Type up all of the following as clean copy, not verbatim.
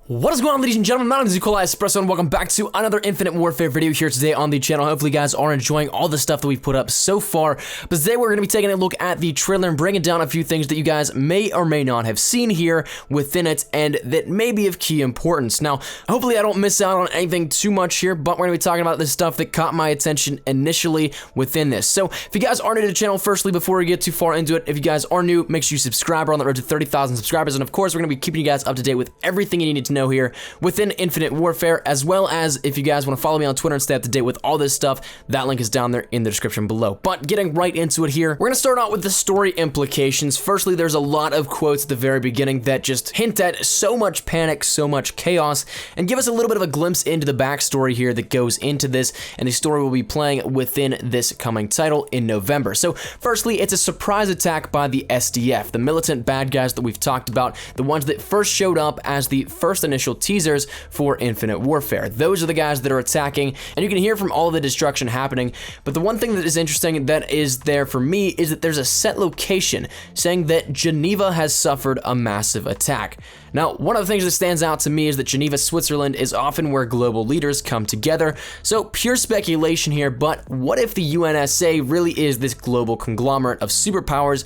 What is going on, ladies and gentlemen? My name is Espresso, and welcome back to another Infinite Warfare video here today on the channel. Hopefully you guys are enjoying all the stuff that we've put up so far. But today we're going to be taking a look at the trailer and breaking down a few things that you guys may or may not have seen here within it and that may be of key importance. Now, hopefully I don't miss out on anything too much here, but we're going to be talking about the stuff that caught my attention initially within this. So if you guys are new to the channel, firstly, before we get too far into it, if you guys are new, make sure you subscribe. We're on the road to 30,000 subscribers, and of course, we're going to be keeping you guys up to date with everything you need to know here within Infinite Warfare, as well as if you guys want to follow me on Twitter and stay up to date with all this stuff, that link is down there in the description below. But getting right into it here, we're going to start out with the story implications. Firstly, there's a lot of quotes at the very beginning that just hint at so much panic, so much chaos, and give us a little bit of a glimpse into the backstory here that goes into this, and the story will be playing within this coming title in November. So firstly, it's a surprise attack by the SDF, the militant bad guys that we've talked about, the ones that first showed up as the first initial teasers for Infinite Warfare. Those are the guys that are attacking, and you can hear from all of the destruction happening. But the one thing that is interesting that is there for me is that there's a set location saying that Geneva has suffered a massive attack. Now, one of the things that stands out to me is that Geneva, Switzerland is often where global leaders come together. So pure speculation here, but what if the UNSA really is this global conglomerate of superpowers?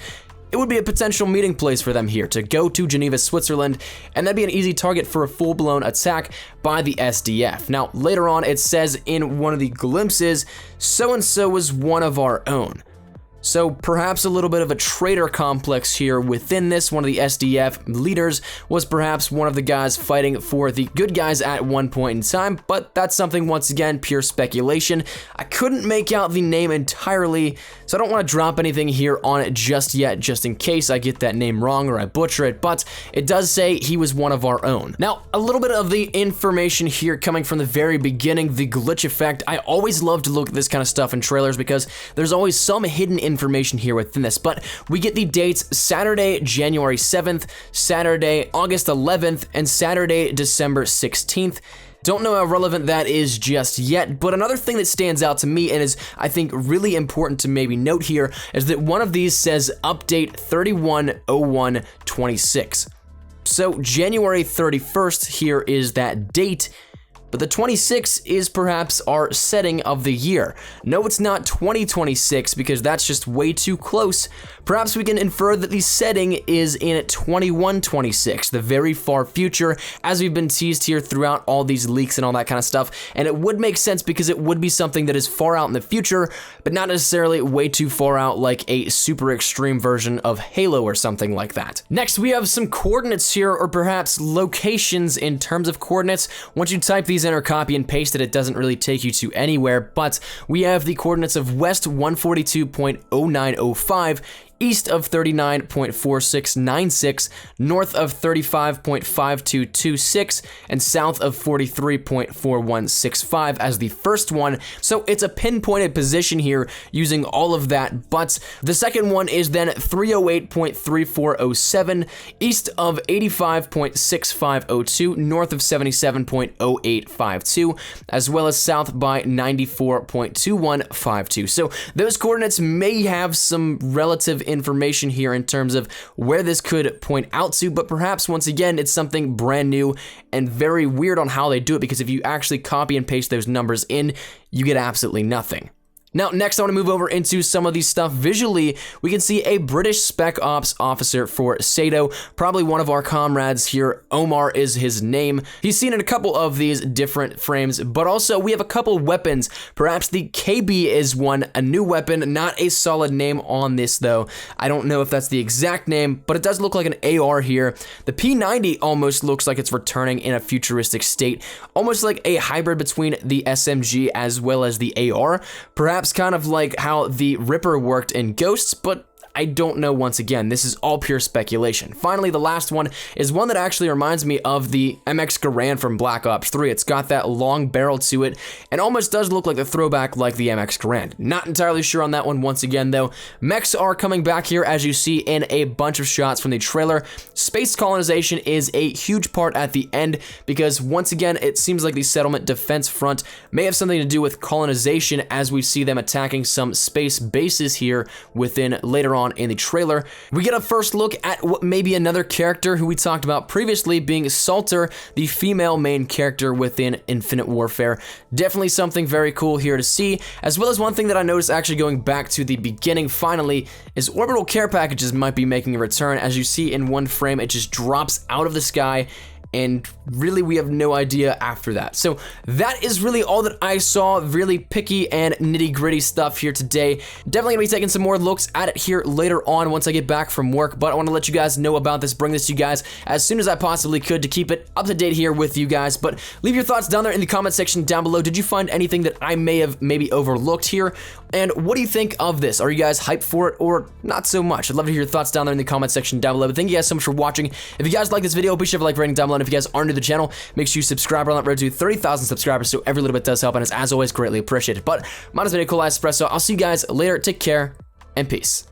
It would be a potential meeting place for them here to go to Geneva, Switzerland, and that'd be an easy target for a full-blown attack by the SDF. Now, later on, it says in one of the glimpses, so-and-so was one of our own. So perhaps a little bit of a traitor complex here within this. One of the SDF leaders was perhaps one of the guys fighting for the good guys at one point in time, but that's something, once again, pure speculation. I couldn't make out the name entirely, so I don't want to drop anything here on it just yet, just in case I get that name wrong or I butcher it, but it does say he was one of our own. Now, a little bit of the information here coming from the very beginning, the glitch effect. I always love to look at this kind of stuff in trailers because there's always some hidden information here within this, but we get the dates Saturday, January 7th, Saturday, August 11th, and Saturday, December 16th. Don't know how relevant that is just yet, but another thing that stands out to me and is, I think, really important to maybe note here is that one of these says update 31/01/26. So January 31st here is that date, but the 26th is perhaps our setting of the year. No, it's not 2026 because that's just way too close. Perhaps we can infer that the setting is in 2126, the very far future, as we've been teased here throughout all these leaks and all that kind of stuff. And it would make sense because it would be something that is far out in the future, but not necessarily way too far out like a super extreme version of Halo or something like that. Next, we have some coordinates here, or perhaps locations in terms of coordinates. Once you type these in or copy and paste it doesn't really take you to anywhere, but we have the coordinates of west 142.0905, east of 39.4696, north of 35.5226, and south of 43.4165 as the first one. So it's a pinpointed position here using all of that, but the second one is then 308.3407, east of 85.6502, north of 77.0852, as well as south by 94.2152. So those coordinates may have some relative information here in terms of where this could point out to, but perhaps once again it's something brand new and very weird on how they do it, because if you actually copy and paste those numbers in, you get absolutely nothing. Now, next I want to move over into some of these stuff. Visually, we can see a British Spec Ops officer for Sato, probably one of our comrades here. Omar is his name. He's seen in a couple of these different frames, but also we have a couple weapons. Perhaps the KB is one, a new weapon, not a solid name on this though. I don't know if that's the exact name, but it does look like an AR here. The P90 almost looks like it's returning in a futuristic state, almost like a hybrid between the SMG as well as the AR. Perhaps kind of like how the Ripper worked in Ghosts, but I don't know. Once again, this is all pure speculation. Finally, the last one is one that actually reminds me of the MX Garand from Black Ops 3. It's got that long barrel to it and almost does look like the throwback like the MX Garand. Not entirely sure on that one once again though. Mechs are coming back here as you see in a bunch of shots from the trailer. Space colonization is a huge part at the end because once again it seems like the settlement defense front may have something to do with colonization as we see them attacking some space bases here within later on on in the trailer. We get a first look at what may be another character who we talked about previously, being Salter, the female main character within Infinite Warfare. Definitely something very cool here to see, as well as one thing that I noticed actually going back to the beginning finally is orbital care packages might be making a return. As you see in one frame, it just drops out of the sky, and really we have no idea after that. So that is really all that I saw. Really picky and nitty-gritty stuff here today. Definitely gonna be taking some more looks at it here later on once I get back from work, but I want to let you guys know about this, bring this to you guys as soon as I possibly could to keep it up to date here with you guys. But leave your thoughts down there in the comment section down below. Did you find anything that I may have maybe overlooked here? And what do you think of this? Are you guys hyped for it or not so much? I'd love to hear your thoughts down there in the comment section down below. But thank you guys so much for watching. If you guys like this video, be sure to like, rating down below. And if you guys are new to the channel, make sure you subscribe. We're on that road to 30,000 subscribers, so every little bit does help, and is as always greatly appreciated. But mine has been a cool Espresso. I'll see you guys later. Take care and peace.